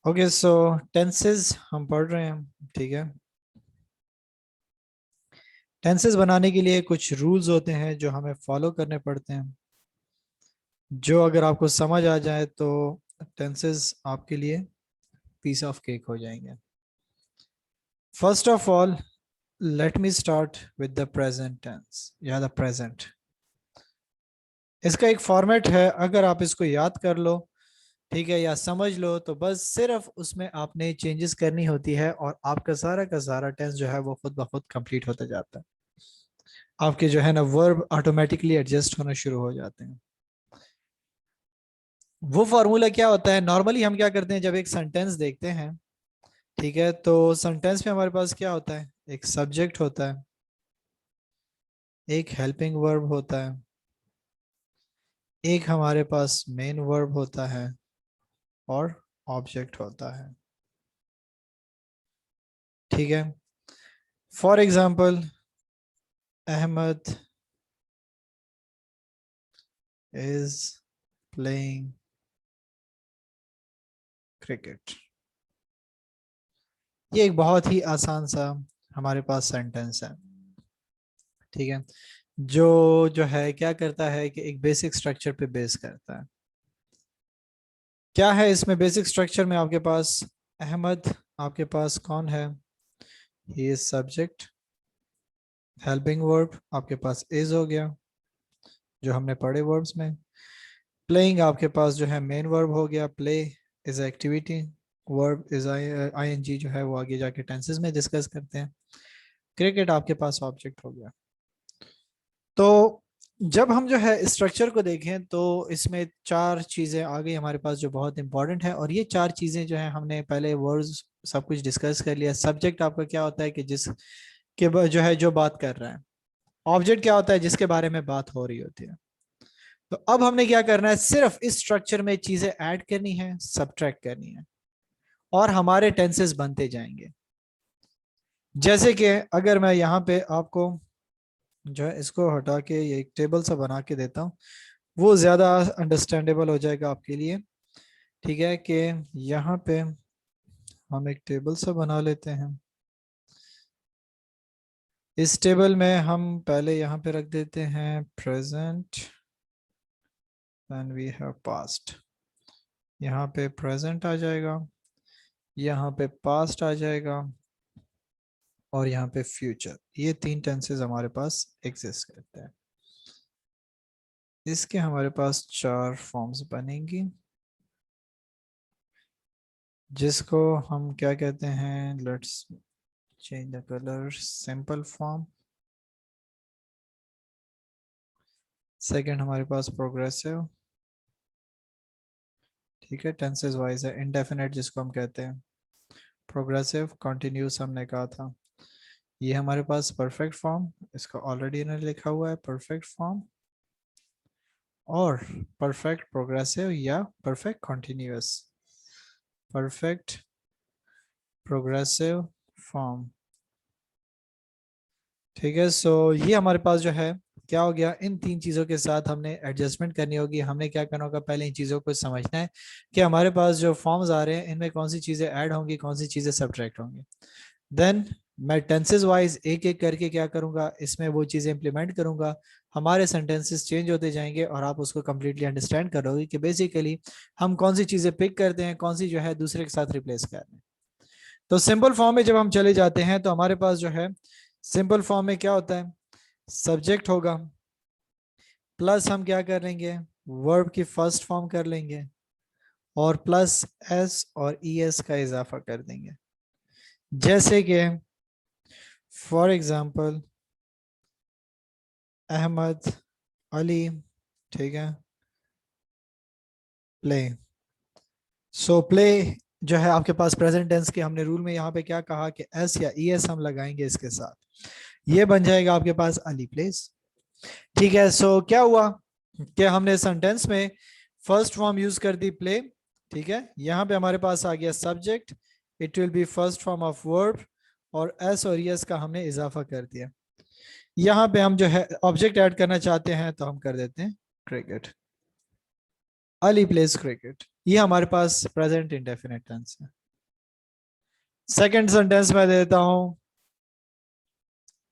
Okay, सो tenses हम पढ़ रहे हैं। ठीक है। टेंसेस बनाने के लिए कुछ रूल्स होते हैं जो हमें फॉलो करने पड़ते हैं, जो अगर आपको समझ आ जाए तो टेंसेस आपके लिए पीस ऑफ केक हो जाएंगे। First of all, let me start with the present tense या द प्रेजेंट। इसका एक फॉर्मेट है, अगर आप इसको याद कर लो, ठीक है, या समझ लो, तो बस सिर्फ उसमें आपने चेंजेस करनी होती है और आपका सारा का सारा टेंस जो है वो खुद ब खुद कंप्लीट होता जाता है। आपके जो है ना वर्ब ऑटोमेटिकली एडजस्ट होना शुरू हो जाते हैं। वो फॉर्मूला क्या होता है? नॉर्मली हम क्या करते हैं, जब एक सेंटेंस देखते हैं, ठीक है, तो सेंटेंस में हमारे पास क्या होता है? एक सब्जेक्ट होता है, एक हेल्पिंग वर्ब होता है, एक हमारे पास मेन वर्ब होता है और ऑब्जेक्ट होता है। ठीक है। For example, Ahmad is playing cricket. ये एक बहुत ही आसान सा हमारे पास सेंटेंस है। ठीक है। जो है क्या करता है कि एक बेसिक स्ट्रक्चर पे बेस करता है। क्या है इसमें बेसिक स्ट्रक्चर में? आपके पास अहमद, आपके पास कौन है? He is subject. Helping verb आपके पास इज हो गया, जो हमने पढ़े वर्ब्स में। प्लेइंग आपके पास जो है मेन वर्ब हो गया, play is activity, verb is ING, जो है वो आगे जाके टेंसेस में डिस्कस करते हैं। क्रिकेट आपके पास ऑब्जेक्ट हो गया। तो जब हम जो है स्ट्रक्चर को देखें तो इसमें चार चीजें आ गई हमारे पास जो बहुत इंपॉर्टेंट है, और ये चार चीजें जो है हमने पहले वर्ड्स सब कुछ डिस्कस कर लिया। सब्जेक्ट आपका क्या होता है कि जिस के जो है जो बात कर रहा है। ऑब्जेक्ट क्या होता है? जिसके बारे में बात हो रही होती है। तो अब हमने क्या करना है? सिर्फ इस स्ट्रक्चर में चीजें ऐड करनी है, सब्ट्रैक्ट करनी है, और हमारे टेंसेस बनते जाएंगे। जैसे कि अगर मैं यहाँ पे आपको जो है इसको हटा के ये एक टेबल सा बना के देता हूँ, वो ज़्यादा अंडरस्टैंडेबल हो जाएगा आपके लिए। ठीक है कि यहाँ पे हम एक टेबल सा बना लेते हैं। इस टेबल में हम पहले यहाँ पे रख देते हैं present, then we have past. यहाँ पे प्रेजेंट आ जाएगा, यहाँ पे पास्ट आ जाएगा, और यहाँ पे फ्यूचर। ये तीन टेंसेस हमारे पास एग्जिस्ट करते हैं। इसके हमारे पास चार फॉर्म्स बनेंगी, जिसको हम क्या कहते हैं? Let's change the colour. Simple form, second हमारे पास प्रोग्रेसिव, ठीक है, टेंसेस वाइज है। इंडेफिनेट जिसको हम कहते हैं, प्रोग्रेसिव, कॉन्टिन्यूस हमने कहा था। ये हमारे पास परफेक्ट फॉर्म, इसका ऑलरेडी इन्होंने लिखा हुआ है परफेक्ट फॉर्म, और परफेक्ट प्रोग्रेसिव या perfect continuous, perfect progressive form. ठीक है। सो ये हमारे पास जो है क्या हो गया? इन तीन चीज़ों के साथ हमने एडजस्टमेंट करनी होगी। हमने क्या करना होगा? पहले इन चीज़ों को समझना है कि हमारे पास जो फॉर्म्स आ रहे हैं इनमें कौन सी चीज़ें ऐड होंगी, कौन सी चीज़ें सब्ट्रैक्ट होंगी। देन मैं टेंसेस वाइज एक एक करके क्या करूंगा, इसमें वो चीज़ें इंप्लीमेंट करूंगा। हमारे सेंटेंसेस चेंज होते जाएंगे और आप उसको कंप्लीटली अंडरस्टैंड करोगे कि बेसिकली हम कौन सी चीज़ें पिक करते हैं, कौन सी जो है दूसरे के साथ रिप्लेस कर रहे हैं। तो सिंपल फॉर्म में जब हम चले जाते हैं तो हमारे पास जो है सिंपल फॉर्म में क्या होता है? सब्जेक्ट होगा, प्लस हम क्या कर लेंगे? वर्ब की फर्स्ट फॉर्म कर लेंगे, और प्लस एस और ई एस का इजाफा कर देंगे। जैसे कि फॉर एग्जाम्पल अहमद अली, ठीक है, प्ले। सो प्ले जो है आपके पास प्रेजेंट टेंस के हमने रूल में यहाँ पे क्या कहा कि एस या ई एस हम लगाएंगे इसके साथ, ये बन जाएगा आपके पास अली प्लेस। ठीक है। सो क्या हुआ कि हमने सेंटेंस में फर्स्ट फॉर्म यूज कर दी प्ले। ठीक है। यहाँ पे हमारे पास आ गया subject, it will B first form of verb, और एस और यस का हमने इजाफा कर दिया। यहाँ पे हम जो है ऑब्जेक्ट ऐड करना चाहते हैं तो हम कर देते हैं क्रिकेट। अली प्लेज क्रिकेट, ये हमारे पास प्रेजेंट इंडेफिनिट टेंस है। सेकंड सेंटेंस में देता हूं,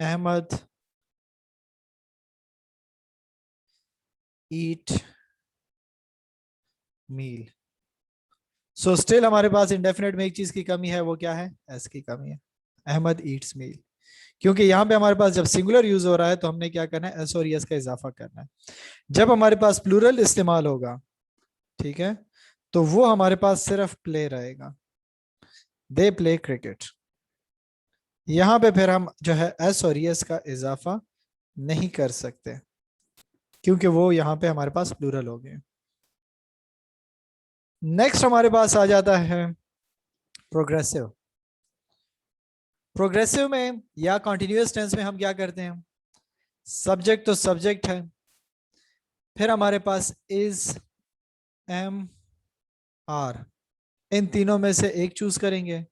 अहमद ईट मील। सो स्टिल हमारे पास इंडेफिनेट में एक चीज की कमी है, वो क्या है? एस की कमी है। अहमद ईट्स मील, क्योंकि यहाँ पे हमारे पास जब सिंगुलर यूज हो रहा है तो हमने क्या करना है? एस और एस का इजाफा करना है। जब हमारे पास प्लूरल इस्तेमाल होगा, ठीक है, तो वो हमारे पास सिर्फ प्ले रहेगा, दे प्ले क्रिकेट। यहाँ पे फिर हम जो है एस और एस का इजाफा नहीं कर सकते, क्योंकि वो यहाँ पे हमारे पास प्लूरल हो गए। नेक्स्ट हमारे पास आ जाता है प्रोग्रेसिव। प्रोग्रेसिव में या कॉन्टिन्यूअस टेंस में हम क्या करते हैं? सब्जेक्ट तो सब्जेक्ट है, फिर हमारे पास इज, एम, आर, इन तीनों में से एक चूज करेंगे।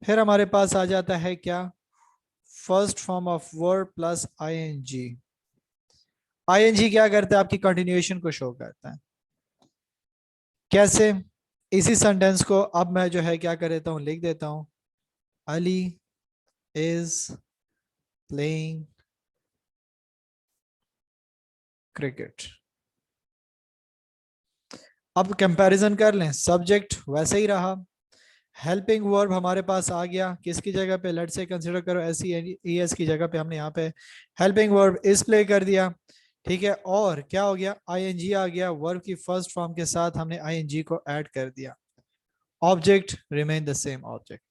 फिर हमारे पास आ जाता है क्या? First form of verb plus ING. ING क्या करता है? आपकी कंटिन्यूएशन को शो करता है। कैसे? इसी सेंटेंस को अब मैं जो है क्या कर देता हूं, लिख देता हूं, अली इज प्लेइंग क्रिकेट। अब कंपैरिजन कर लें, सब्जेक्ट वैसे ही रहा, हेल्पिंग वर्ब हमारे पास आ गया, किसकी जगह पे? लेट से कंसीडर करो एस ई एस की जगह पे हमने यहाँ पे हेल्पिंग वर्ब इज प्ले कर दिया, ठीक है। और क्या हो गया? आईएनजी आ गया, वर्ब की फर्स्ट फॉर्म के साथ हमने आईएनजी को ऐड कर दिया। Object remain the same object.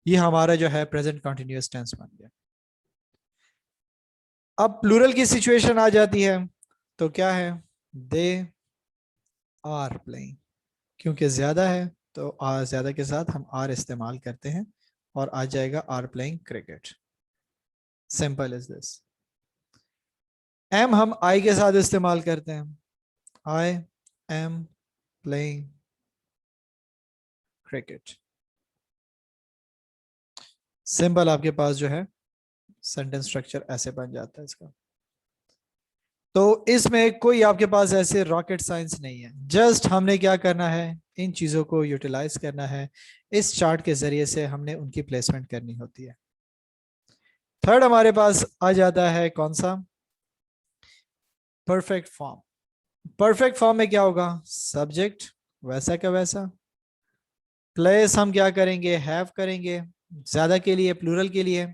ये हमारा जो है प्रेजेंट कंटिन्यूअस टेंस बन गया। अब प्लूरल की सिचुएशन आ जाती है, तो क्या है? दे आर प्लेइंग, क्योंकि ज्यादा है तो आर ज्यादा के साथ हम आर इस्तेमाल करते हैं और आ जाएगा are playing cricket. Simple is this. Am हम आई के साथ इस्तेमाल करते हैं, I am playing cricket. Simple आपके पास जो है सेंटेंस स्ट्रक्चर ऐसे बन जाता है इसका। तो इसमें कोई आपके पास ऐसे रॉकेट साइंस नहीं है, जस्ट हमने क्या करना है? इन चीजों को यूटिलाइज करना है, इस चार्ट के जरिए से हमने उनकी प्लेसमेंट करनी होती है। थर्ड हमारे पास आ जाता है कौन सा? Perfect form. परफेक्ट फॉर्म में क्या होगा? सब्जेक्ट वैसा का वैसा, प्लेस हम क्या करेंगे? हैव करेंगे, ज्यादा के लिए, प्लूरल के लिए।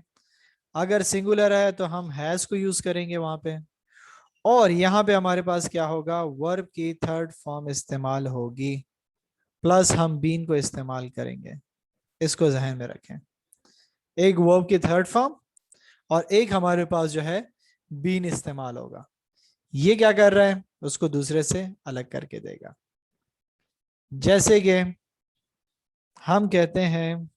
अगर सिंगुलर है तो हम हैज को यूज करेंगे वहां पे। और यहाँ पे हमारे पास क्या होगा? वर्ब की थर्ड फॉर्म इस्तेमाल होगी, प्लस हम बीन को इस्तेमाल करेंगे। इसको जहन में रखें, एक वर्ब की थर्ड फॉर्म और एक हमारे पास जो है बीन इस्तेमाल होगा। ये क्या कर रहा है? उसको दूसरे से अलग करके देगा। जैसे कि हम कहते हैं,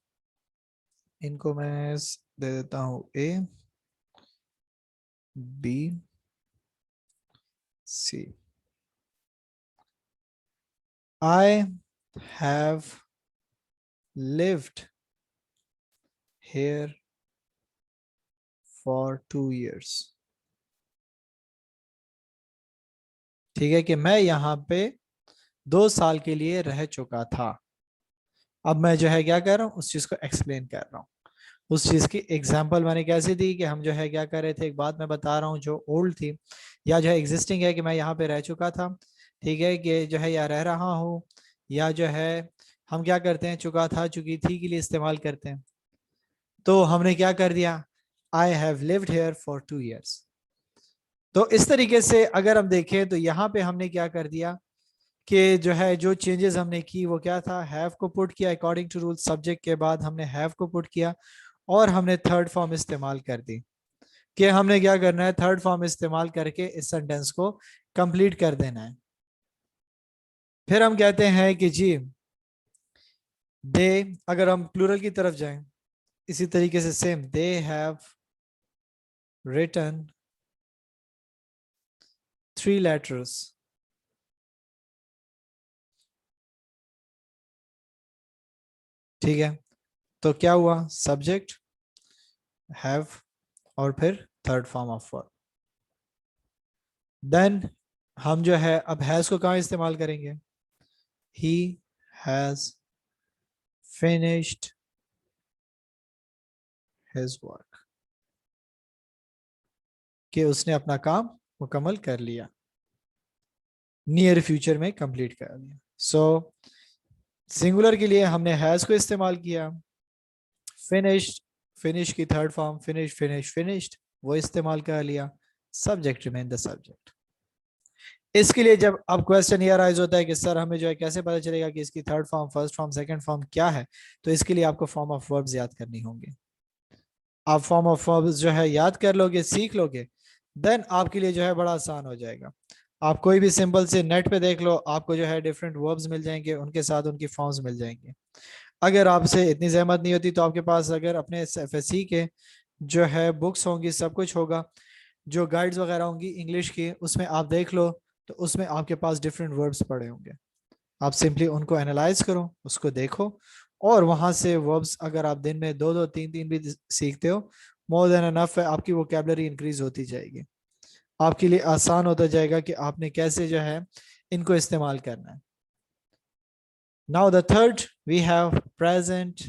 इनको मैं दे देता हूं A B C. I have lived here for 2 years। ठीक है, कि मैं यहाँ पे 2 साल के लिए रह चुका था। अब मैं जो है क्या कर रहा हूँ? उस चीज को एक्सप्लेन कर रहा हूँ। उस चीज की एग्जाम्पल मैंने कैसे दी कि हम जो है क्या कर रहे थे, एक बात मैं बता रहा हूँ जो ओल्ड थी या जो है एग्जिस्टिंग है, कि मैं यहाँ पे रह चुका था, ठीक है, कि जो है या रह रहा हूँ, या जो है हम क्या करते हैं? चुका था, चुकी थी के लिए इस्तेमाल करते हैं। तो हमने क्या कर दिया? I have lived here for 2 years। तो इस तरीके से अगर हम देखें तो यहाँ पे हमने क्या कर दिया कि जो है जो चेंजेस हमने की वो क्या था? हैव को पुट किया अकॉर्डिंग टू रूल, सब्जेक्ट के बाद हमने हैव को पुट किया और हमने थर्ड फॉर्म इस्तेमाल कर दी। कि हमने क्या करना है? थर्ड फॉर्म इस्तेमाल करके इस सेंटेंस को कंप्लीट कर देना है। फिर हम कहते हैं कि जी दे, अगर हम प्लूरल की तरफ जाएं, इसी तरीके से same, they have written 3 letters। ठीक है, तो क्या हुआ? सब्जेक्ट, हैव और फिर third form of verb. Then हम जो है अब हैज को कहाँ इस्तेमाल करेंगे? He has finished his work, कि उसने अपना काम मुकम्मल कर लिया, नियर फ्यूचर में कंप्लीट कर लिया। सो सिंगुलर के लिए हमने हैज को इस्तेमाल किया, फिनिश्ड, फिनिश की third form finish finish finished वो इस्तेमाल कर लिया, सब्जेक्ट रिमेन द सब्जेक्ट। इसके लिए जब अब क्वेश्चन ये राइज होता है कि सर हमें जो है कैसे पता चलेगा कि इसकी third form, first form, second form क्या है, तो इसके लिए आपको फॉर्म ऑफ वर्ब्स याद करनी होंगी। आप फॉर्म ऑफ वर्ब्स जो है याद कर लोगे, सीख लोगे, देन आपके लिए जो है बड़ा आसान हो जाएगा। आप कोई भी सिंपल से नेट पे देख लो, आपको जो है डिफरेंट वर्ब्स मिल जाएंगे, उनके साथ उनकी फॉर्म्स मिल जाएंगे। अगर आपसे इतनी जहमत नहीं होती तो आपके पास अगर अपने एफएससी के जो है बुक्स होंगी, सब कुछ होगा, जो गाइड्स वगैरह होंगी इंग्लिश की, उसमें आप देख लो, तो उसमें आपके पास डिफरेंट वर्ब्स पड़े होंगे। आप सिंपली उनको एनालाइज करो, उसको देखो, और वहां से वर्ब्स अगर आप दिन में दो दो तीन तीन भी सीखते हो, मोर देन एनफ है, आपकी वोकेबलरी इंक्रीज होती जाएगी। आपके लिए आसान होता जाएगा कि आपने कैसे जो है इनको इस्तेमाल करना है। Now the third we have present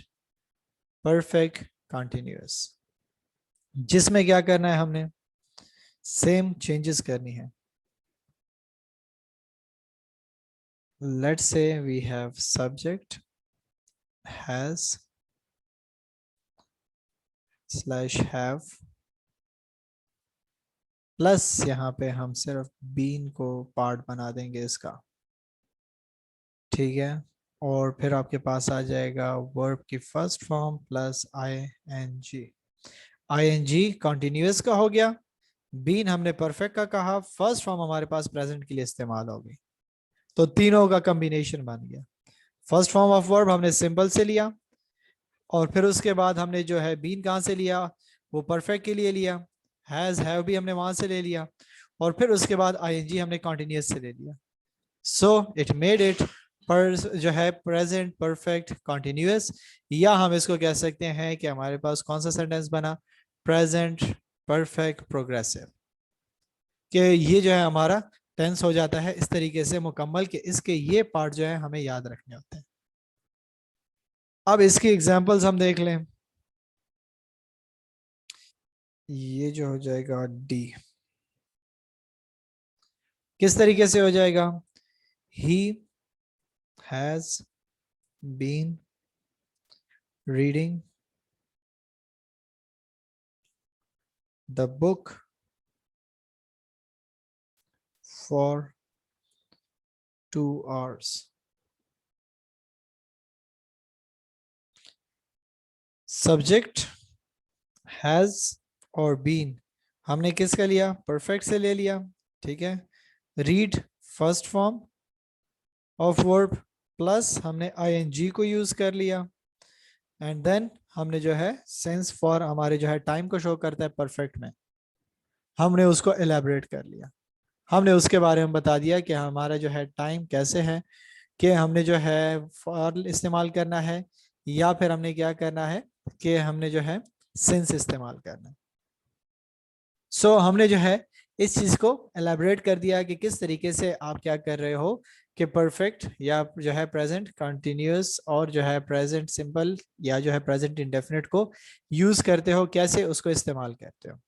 perfect continuous, जिसमें क्या करना है, हमने सेम चेंजेस करनी है। Let's say we have subject has slash have plus यहाँ पे हम सिर्फ बीन को पार्ट बना देंगे इसका, ठीक है। और फिर आपके पास आ जाएगा वर्ब की first form plus I N G continuous का हो गया। बीन हमने परफेक्ट का कहा, फर्स्ट फॉर्म हमारे पास प्रेजेंट के लिए इस्तेमाल होगी, तो तीनों का कॉम्बिनेशन बन गया। फर्स्ट फॉर्म ऑफ वर्ब हमने सिंपल से लिया, और फिर उसके बाद हमने जो है बीन कहाँ से लिया, वो परफेक्ट के लिए लिया, हैज हैव भी हमने वहां से ले लिया, और फिर उसके बाद आईएनजी हमने कॉन्टिन्यूस से ले लिया। सो इट मेड इट पर जो है प्रेजेंट परफेक्ट कॉन्टिन्यूस, या हम इसको कह सकते हैं कि हमारे पास कौन सा सेंटेंस बना, प्रेजेंट परफेक्ट प्रोग्रेसिव, कि ये जो है हमारा टेंस हो जाता है इस तरीके से मुकम्मल, के इसके ये पार्ट जो है हमें याद रखने होते हैं। अब इसकी एग्जांपल्स हम देख लें। ये जो हो जाएगा डी, किस तरीके से हो जाएगा, he has been reading the book for 2 hours। Subject has और बीन हमने किसका लिया, परफेक्ट से ले लिया, ठीक है। Read first form of verb plus हमने आईएनजी को यूज कर लिया, एंड देन हमने जो है सेंस फॉर हमारे जो है टाइम को शो करता है परफेक्ट में, हमने उसको एलैबोरेट कर लिया। हमने उसके बारे में बता दिया कि हमारा जो है टाइम कैसे है, कि हमने जो है फॉर इस्तेमाल करना है, या फिर हमने क्या करना है कि हमने जो है सिंस इस्तेमाल करना है। सो हमने जो है इस चीज को एलैबोरेट कर दिया कि किस तरीके से आप क्या कर रहे हो, कि परफेक्ट या जो है प्रेजेंट कंटिन्यूअस और जो है प्रेजेंट सिंपल या जो है प्रेजेंट इंडेफिनिट को यूज करते हो, कैसे उसको इस्तेमाल करते हो।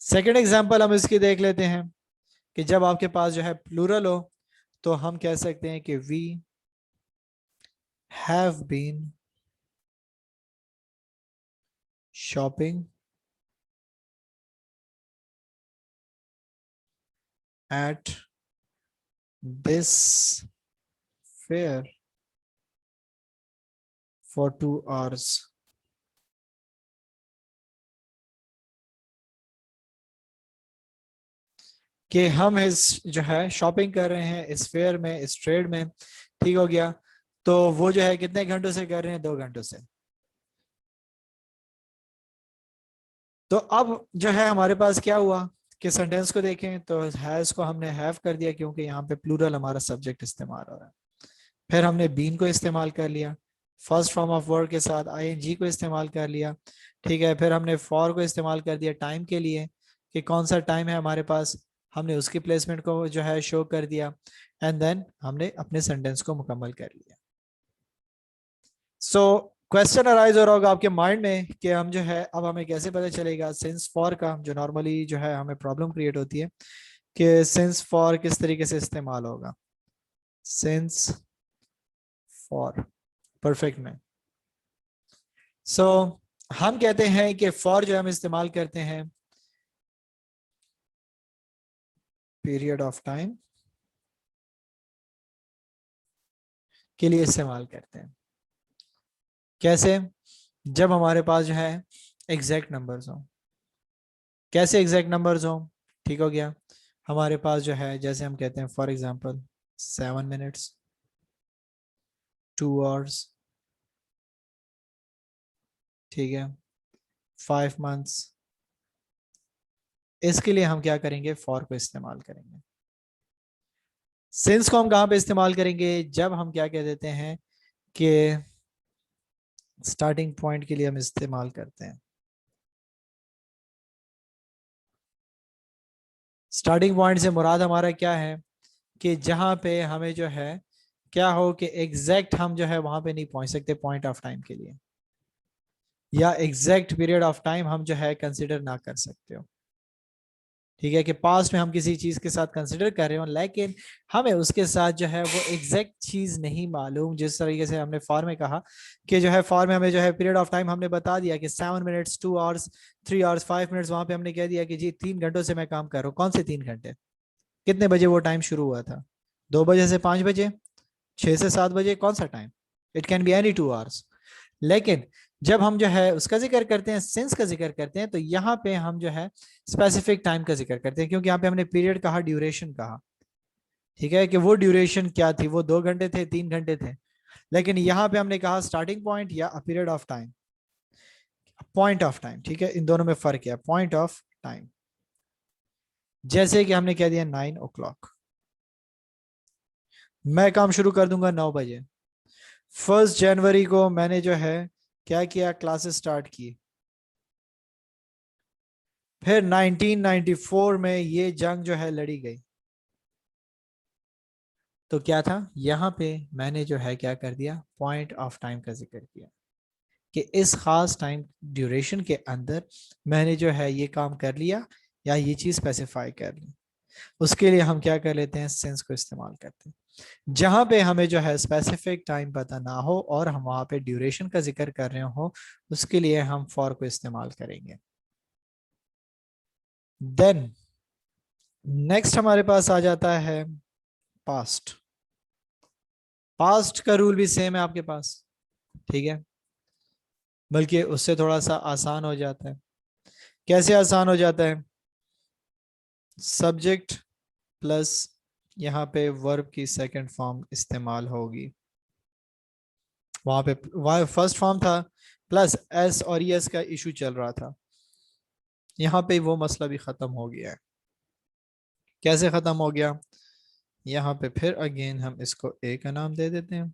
सेकेंड एग्जाम्पल हम इसकी देख लेते हैं, कि जब आपके पास जो है प्लूरल हो, तो हम कह सकते हैं कि we have been shopping at this fair for 2 hours। कि हम इस जो है शॉपिंग कर रहे हैं इस फेयर में, इस ट्रेड में, ठीक हो गया। तो वो जो है कितने घंटों से कर रहे हैं, 2 घंटों से। तो अब जो है हमारे पास क्या हुआ, कि सेंटेंस को देखें तो हैज को हमने हैव कर दिया, क्योंकि यहाँ पे प्लूरल हमारा सब्जेक्ट इस्तेमाल हो रहा है। फिर हमने बीन को इस्तेमाल कर लिया, फर्स्ट फॉर्म ऑफ वर्ड के साथ आईएनजी को इस्तेमाल कर लिया, ठीक है। फिर हमने फॉर को इस्तेमाल कर दिया टाइम के लिए, कि कौन सा टाइम है हमारे पास, हमने उसकी प्लेसमेंट को जो है शो कर दिया, एंड देन हमने अपने सेंटेंस को मुकम्मल कर लिया। सो क्वेश्चन अराइज हो रहा होगा आपके माइंड में कि हम जो है अब हमें कैसे पता चलेगा सिंस फॉर का, जो नॉर्मली जो है हमें प्रॉब्लम क्रिएट होती है कि सिंस फॉर किस तरीके से इस्तेमाल होगा। सिंस फॉर परफेक्ट में सो हम कहते हैं कि फॉर जो हम इस्तेमाल करते हैं पीरियड ऑफ टाइम के लिए इस्तेमाल करते हैं। कैसे? जब हमारे पास जो है एग्जैक्ट नंबर्स हो। कैसे एग्जैक्ट नंबर्स हो? ठीक हो गया। हमारे पास जो है जैसे हम कहते हैं फॉर एग्जांपल 7 मिनट्स, 2 आवर्स, ठीक है, 5 मंथ्स, इसके लिए हम क्या करेंगे? फॉर को इस्तेमाल करेंगे। सिंस को हम कहां पे इस्तेमाल करेंगे? जब हम क्या कह देते हैं कि स्टार्टिंग पॉइंट के लिए हम इस्तेमाल करते हैं। स्टार्टिंग पॉइंट से मुराद हमारा क्या है कि जहां पे हमें जो है क्या हो कि एग्जैक्ट हम जो है वहां पे नहीं पहुंच सकते पॉइंट ऑफ टाइम के लिए, या एग्जैक्ट पीरियड ऑफ टाइम हम जो है कंसिडर ना कर सकते हो। ठीक है कि पास्ट में हम किसी चीज के साथ कंसिडर कर रहे हो लेकिन हमें उसके साथ जो है वो एग्जैक्ट चीज नहीं मालूम। जिस तरीके से हमने फॉर में कहा कि जो है फॉर में हमें जो है पीरियड ऑफ टाइम हमने बता दिया कि 7 मिनट्स, 2 आवर्स, 3 आवर्स, 5 मिनट्स, वहां पे हमने कह दिया कि जी 3 घंटों से मैं काम कर रहा हूँ। कौन से 3 घंटे? कितने बजे वो टाइम शुरू हुआ था? 2 बजे से 5 बजे, 6 से 7 बजे, कौन सा time? It can be any 2 hours. लेकिन जब हम जो है उसका जिक्र करते हैं, सिंस का जिक्र करते हैं, तो यहाँ पे हम जो है स्पेसिफिक टाइम का जिक्र करते हैं, क्योंकि यहाँ पे हमने पीरियड कहा, ड्यूरेशन कहा। ठीक है कि वो ड्यूरेशन क्या थी, वो 2 घंटे थे, 3 घंटे थे। लेकिन यहाँ पे हमने कहा स्टार्टिंग पॉइंट या period of time, point of time. ठीक है, इन दोनों में फर्क है, पॉइंट ऑफ टाइम। जैसे कि हमने कह दिया 9 o'clock, मैं काम शुरू कर दूंगा 9 बजे। 1 जनवरी को मैंने जो है क्या किया? क्लासेस स्टार्ट की। फिर 1994 में ये जंग जो है लड़ी गई। तो क्या था यहाँ पे? मैंने जो है क्या कर दिया? पॉइंट ऑफ टाइम का जिक्र किया कि इस खास टाइम ड्यूरेशन के अंदर मैंने जो है ये काम कर लिया या ये चीज स्पेसिफाई कर ली। उसके लिए हम क्या कर लेते हैं? सेंस को इस्तेमाल करते हैं। जहां पे हमें जो है स्पेसिफिक टाइम पता ना हो और हम वहां पे ड्यूरेशन का जिक्र कर रहे हो, उसके लिए हम फॉर को इस्तेमाल करेंगे। देन नेक्स्ट हमारे पास आ जाता है पास्ट। पास्ट का रूल भी सेम है आपके पास, ठीक है, बल्कि उससे थोड़ा सा आसान हो जाता है। कैसे आसान हो जाता है? सब्जेक्ट प्लस यहाँ पे वर्ब की सेकंड फॉर्म इस्तेमाल होगी। वहां पे वहां फर्स्ट फॉर्म था प्लस एस और एस का इशू चल रहा था। यहाँ पे वो मसला भी खत्म हो गया है। कैसे खत्म हो गया? यहाँ पे फिर अगेन हम इसको ए का नाम दे देते हैं।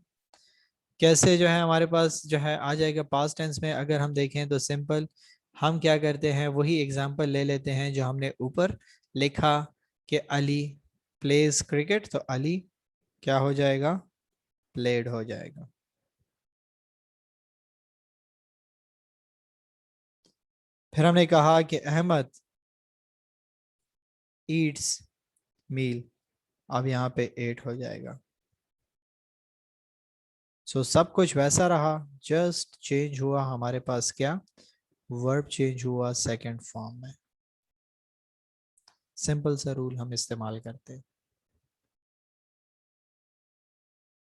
कैसे जो है हमारे पास जो है आ जाएगा पास्ट टेंस में? अगर हम देखें तो सिंपल, हम क्या करते हैं वही एग्जांपल ले लेते हैं जो हमने ऊपर लिखा कि अली प्लेज क्रिकेट, तो अली क्या हो जाएगा? प्लेड हो जाएगा। फिर हमने कहा कि अहमद ईट्स मील, अब यहाँ पे 8 हो जाएगा। सो सब कुछ वैसा रहा, जस्ट चेंज हुआ हमारे पास क्या? वर्ब चेंज हुआ सेकंड फॉर्म में। सिंपल सा रूल हम इस्तेमाल करते हैं।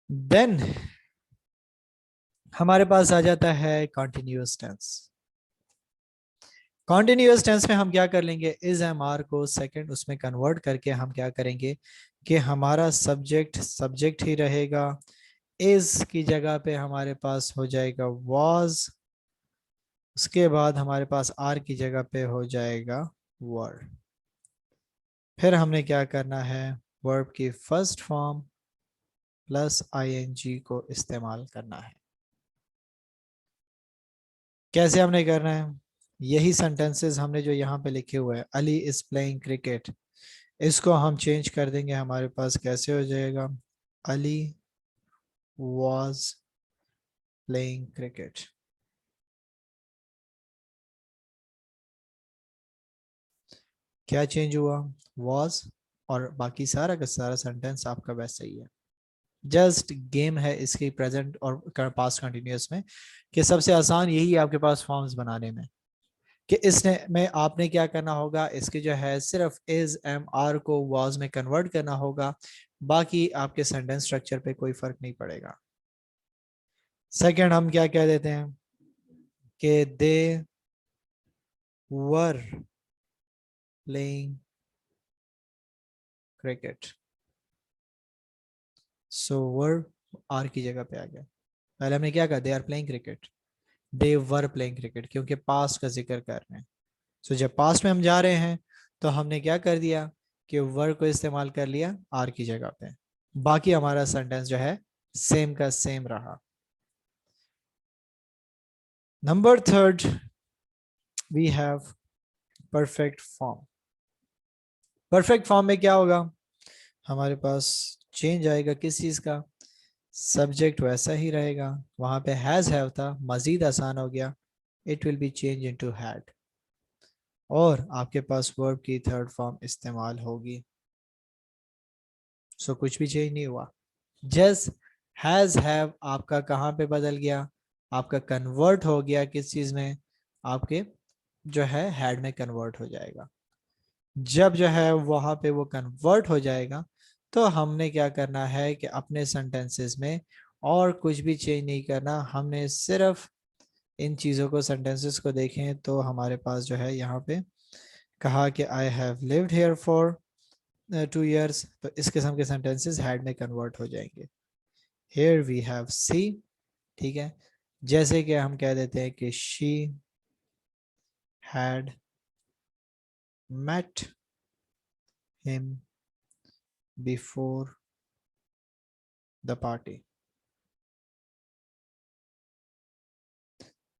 देन हमारे पास आ जाता है कॉन्टिन्यूअस टेंस। कॉन्टिन्यूअस टेंस में हम क्या कर लेंगे? इज एम आर को सेकंड उसमें कन्वर्ट करके हम क्या करेंगे कि हमारा सब्जेक्ट सब्जेक्ट ही रहेगा। इज की जगह पे हमारे पास हो जाएगा वॉज, उसके बाद हमारे पास आर की जगह पे हो जाएगा वर। फिर हमने क्या करना है? वर्ब की फर्स्ट फॉर्म प्लस आईएनजी को इस्तेमाल करना है। कैसे हमने करना है? यही सेंटेंसेस हमने जो यहाँ पे लिखे हुए हैं, अली इज प्लेइंग क्रिकेट, इसको हम चेंज कर देंगे, हमारे पास कैसे हो जाएगा, अली was playing cricket। क्या चेंज हुआ, was, और बाकी सारा का सारा सेंटेंस आपका वैसा ही है। जस्ट गेम है इसकी प्रेजेंट और पास्ट कंटिन्यूअस में, कि सबसे आसान यही है आपके पास फॉर्म्स बनाने में, कि इसने में आपने क्या करना होगा, इसके जो है सिर्फ इज एम आर को वाज में कन्वर्ट करना होगा, बाकी आपके सेंटेंस स्ट्रक्चर पे कोई फर्क नहीं पड़ेगा। सेकंड हम क्या कह देते हैं कि they were playing cricket. So were are की जगह पे आ गया। पहले हमने क्या कहा, they are playing cricket, they were playing cricket, क्योंकि पास्ट का जिक्र कर रहे हैं। सो जब पास्ट में हम जा रहे हैं तो हमने क्या कर दिया कि वर को इस्तेमाल कर लिया आर की जगह पे, बाकी हमारा सेंटेंस जो है सेम का सेम रहा। Number third we have perfect form. Perfect form में क्या होगा, हमारे पास चेंज आएगा किस चीज का, सब्जेक्ट वैसा ही रहेगा, वहां पे हैज हैव था, मजीद आसान हो गया, it will B change into had, और आपके पास वर्ब की थर्ड फॉर्म इस्तेमाल होगी। सो कुछ भी चेंज नहीं हुआ, जस्ट हैज हैव आपका कहाँ पे बदल गया, आपका कन्वर्ट हो गया किस चीज में, आपके जो है हैड में कन्वर्ट हो जाएगा। जब जो है वहां पे वो कन्वर्ट हो जाएगा तो हमने क्या करना है कि अपने सेंटेंसेस में और कुछ भी चेंज नहीं करना, हमने सिर्फ इन चीज़ों को सेंटेंसेस को देखें तो हमारे पास जो है यहाँ पे कहा कि I have lived here for 2 years, तो इस किस्म के सेंटेंसेस हैड में कन्वर्ट हो जाएंगे। हेयर वी हैव सी, ठीक है, जैसे कि हम कह देते हैं कि she had met him before the party।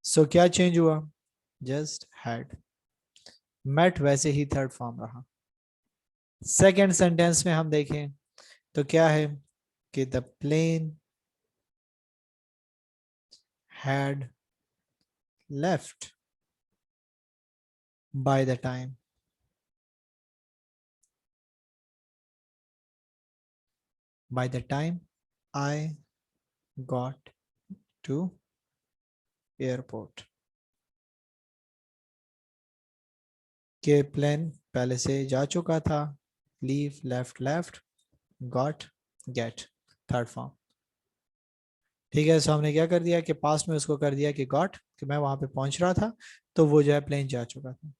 So क्या चेंज हुआ, जस्ट हैड, met वैसे ही थर्ड फॉर्म रहा। सेकेंड सेंटेंस में हम देखें तो क्या है कि the plane had left by the time I got to airport। के प्लेन पहले से जा चुका था, leave left left, got get third form. ठीक है, सो हमने क्या कर दिया कि पास्ट में उसको कर दिया कि गॉट, कि मैं वहां पे पहुंच रहा था तो वो जो है प्लेन जा चुका था।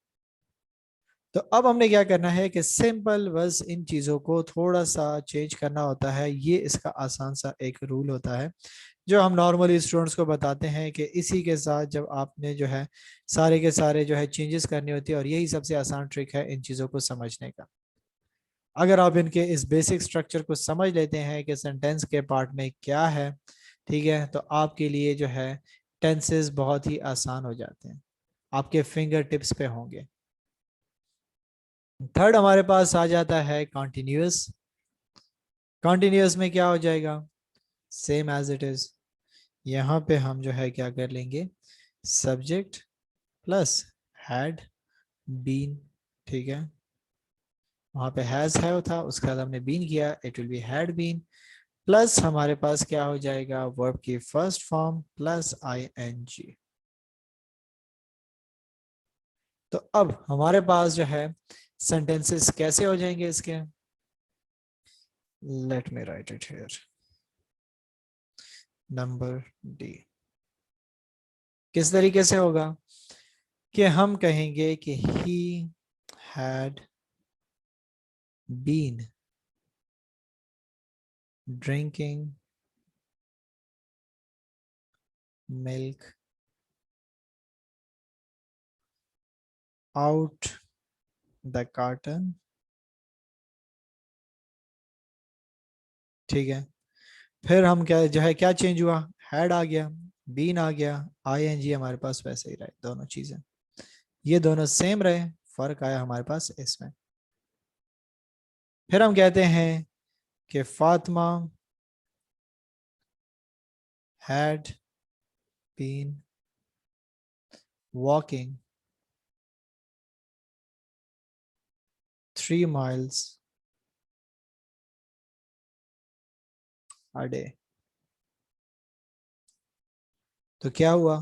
तो अब हमने क्या करना है कि सिंपल बस इन चीज़ों को थोड़ा सा चेंज करना होता है, ये इसका आसान सा एक रूल होता है जो हम नॉर्मली स्टूडेंट्स को बताते हैं कि इसी के साथ जब आपने जो है सारे के सारे जो है चेंजेस करनी होती है, और यही सबसे आसान ट्रिक है इन चीज़ों को समझने का। अगर आप इनके इस बेसिक स्ट्रक्चर को समझ लेते हैं कि सेंटेंस के पार्ट में क्या है, ठीक है, तो आपके लिए जो है टेंसेस बहुत ही आसान हो जाते हैं, आपके फिंगर टिप्स पे होंगे। थर्ड हमारे पास आ जाता है कॉन्टिन्यूस। कॉन्टिन्यूस में क्या हो जाएगा, सेम एज इट इज, यहाँ पे हम जो है क्या कर लेंगे, सब्जेक्ट प्लस हैड बीन, ठीक है, वहां पे हैज हैव था, उसके बाद हमने बीन किया, it will be had been, plus हमारे पास क्या हो जाएगा, वर्ब की फर्स्ट फॉर्म प्लस आईएनजी। तो अब हमारे पास जो है सेंटेंसेस कैसे हो जाएंगे इसके, let me write it here, number D. किस तरीके से होगा कि हम कहेंगे कि he had been drinking milk out the carton, ठीक है, फिर हम क्या जो है क्या चेंज हुआ, हैड आ गया, बीन आ गया, आईएनजी हमारे पास वैसे ही रहे, दोनों चीजें ये दोनों सेम रहे, फर्क आया हमारे पास इसमें। फिर हम कहते हैं कि Fatima had been walking 3 miles a day। तो क्या हुआ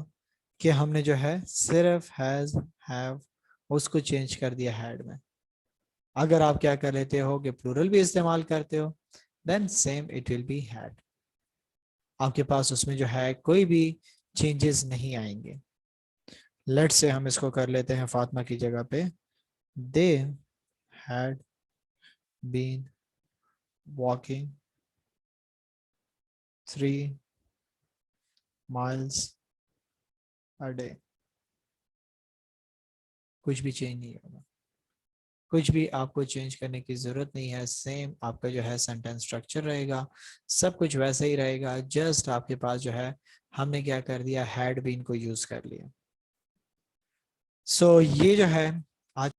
कि हमने जो है सिर्फ हैज हैव उसको चेंज कर दिया हैड में। अगर आप क्या कर लेते हो कि प्लूरल भी इस्तेमाल करते हो, then same it will be had. आपके पास उसमें जो है कोई भी चेंजेस नहीं आएंगे। लेट से हम इसको कर लेते हैं फातिमा की जगह पे, they had been walking 3 miles a day। कुछ भी चेंज नहीं होगा, कुछ भी आपको चेंज करने की जरूरत नहीं है। सेम आपका जो है सेंटेंस स्ट्रक्चर रहेगा, सब कुछ वैसे ही रहेगा। जस्ट आपके पास जो है हमने क्या कर दिया, हैड बीन को यूज कर लिया। सो ये जो है आज